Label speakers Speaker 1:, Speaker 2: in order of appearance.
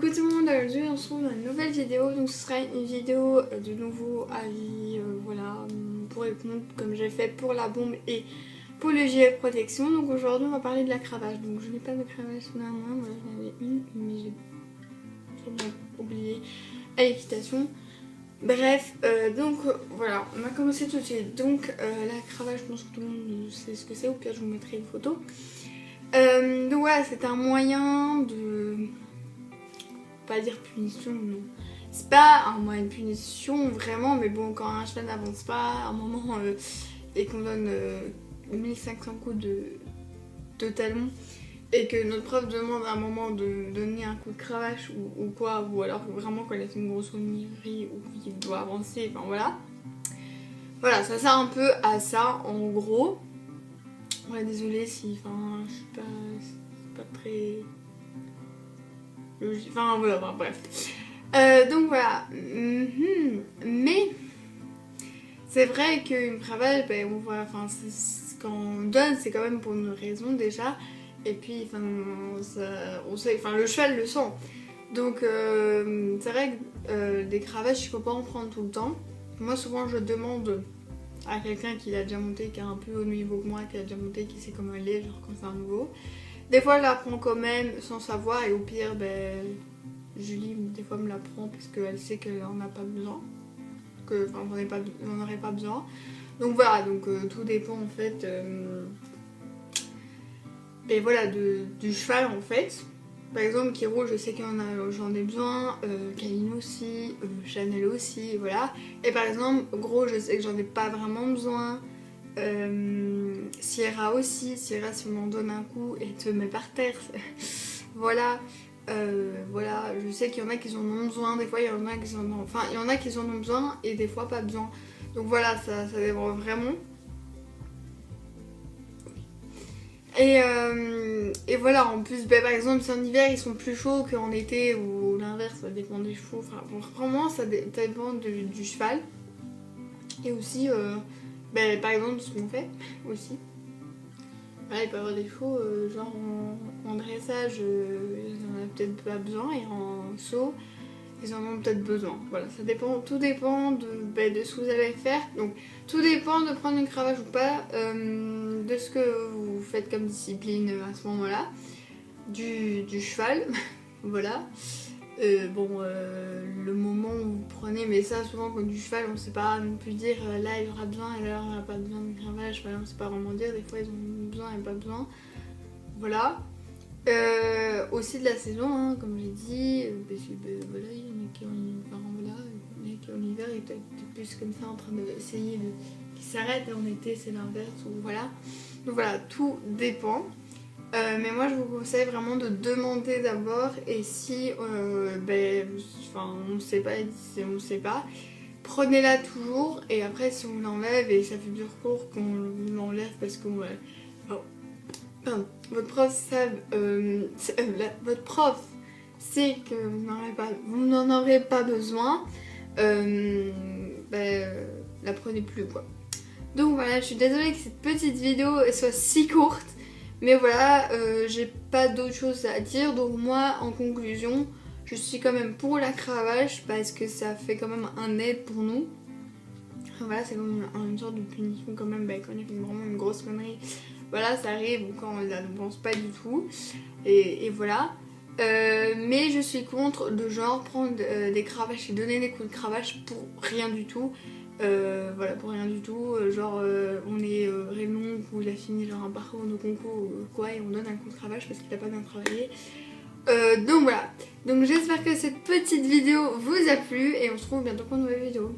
Speaker 1: Coucou tout le monde, aujourd'hui on se retrouve dans une nouvelle vidéo. Donc ce sera une vidéo de nouveau avis, voilà, pour répondre comme j'ai fait pour la bombe et pour le gilet de protection. Donc aujourd'hui on va parler de la cravache. Donc je n'ai pas de cravache sous la main, moi j'en avais une mais j'ai oublié à l'équitation. Bref, donc voilà, on va commencer tout de suite. Donc la cravache, je pense que tout le monde sait ce que c'est, au pire je vous mettrai une photo. Donc voilà, c'est un moyen de... pas dire punition, non. C'est pas un moyen de punition vraiment, mais bon, quand un cheval n'avance pas à un moment et qu'on donne 1500 coups de talon et que notre prof demande à un moment de donner un coup de cravache ou quoi, ou alors vraiment quand il a fait une grosse connerie ou qu'il doit avancer, enfin voilà. Voilà, ça sert un peu à ça en gros. Ouais, désolée si, enfin, je suis pas très logique, enfin voilà, enfin, bref. Donc voilà, mais c'est vrai qu'une cravache, ben on voit, enfin, quand on donne, c'est quand même pour une raison déjà. Et puis, enfin, on sait, enfin, le cheval le sent. Donc, c'est vrai que des cravaches, il faut pas en prendre tout le temps. Moi, souvent, je demande à quelqu'un qui l'a déjà monté, qui est un peu au niveau que moi, qui a déjà monté, qui sait comment elle est, genre quand c'est un nouveau. Des fois, je la prends quand même sans savoir, et au pire, ben, Julie, des fois, me la prend parce qu'elle sait qu'elle en a pas besoin. Que, enfin, j'en aurais pas besoin. Donc voilà, donc tout dépend en fait. Et voilà, du cheval en fait. Par exemple, Kiro, je sais j'en ai besoin, Kaline aussi, Chanel aussi, voilà. Et par exemple, Gros, je sais que j'en ai pas vraiment besoin. Sierra aussi, Sierra si on en donne un coup et te met par terre. Voilà. Voilà, je sais qu'il y en a qui en ont besoin, des fois il y en a qui en ont... Enfin, il y en a qui en ont besoin et des fois pas besoin. Donc voilà, ça dépend vraiment. Et voilà, en plus, bah, par exemple, si en hiver ils sont plus chauds qu'en été ou l'inverse, ça dépend des chevaux. Enfin, bon, vraiment, ça dépend du cheval. Et aussi, bah, par exemple, ce qu'on fait aussi. Voilà, il peut y avoir des chevaux, genre en dressage, ils en ont peut-être pas besoin, et en saut, ils en ont peut-être besoin. Voilà, ça dépend, tout dépend de ce que vous allez faire. Donc, tout dépend de prendre une cravache ou pas, de ce que vous faites comme discipline à ce moment-là, du cheval, voilà. Le moment où vous prenez, mais ça souvent quand du cheval on sait pas non plus dire là il aura besoin et là il aura pas besoin de cravache, on sait pas vraiment dire, des fois ils ont besoin et pas besoin, voilà. Aussi de la saison, hein, comme j'ai dit, parce que voilà, il y en a qui en hiver ils étaient plus comme ça en train d'essayer qu'ils s'arrêtent, et en été c'est l'inverse, ou voilà. Donc voilà, tout dépend. Mais moi je vous conseille vraiment de demander d'abord, et si on ne sait pas, on ne sait pas, prenez-la toujours, et après si on l'enlève et ça fait du recours qu'on l'enlève parce que votre prof sait que vous n'en aurez pas besoin, la prenez plus quoi. Donc voilà, je suis désolée que cette petite vidéo soit si courte. Mais voilà, j'ai pas d'autre chose à dire. Donc moi, en conclusion, je suis quand même pour la cravache parce que ça fait quand même un aide pour nous. Voilà, c'est comme une sorte de punition quand même, quand il y a vraiment une grosse connerie. Voilà, ça arrive quand on ne pense pas du tout. Et voilà. Mais je suis contre de genre prendre des cravaches et donner des coups de cravache pour rien du tout. Voilà, pour rien du tout, genre on est Raymond où il a fini genre un parcours de concours ou quoi, et on donne un coup de cravache parce qu'il a pas bien travaillé. Donc voilà, donc j'espère que cette petite vidéo vous a plu et on se retrouve bientôt pour une nouvelle vidéo.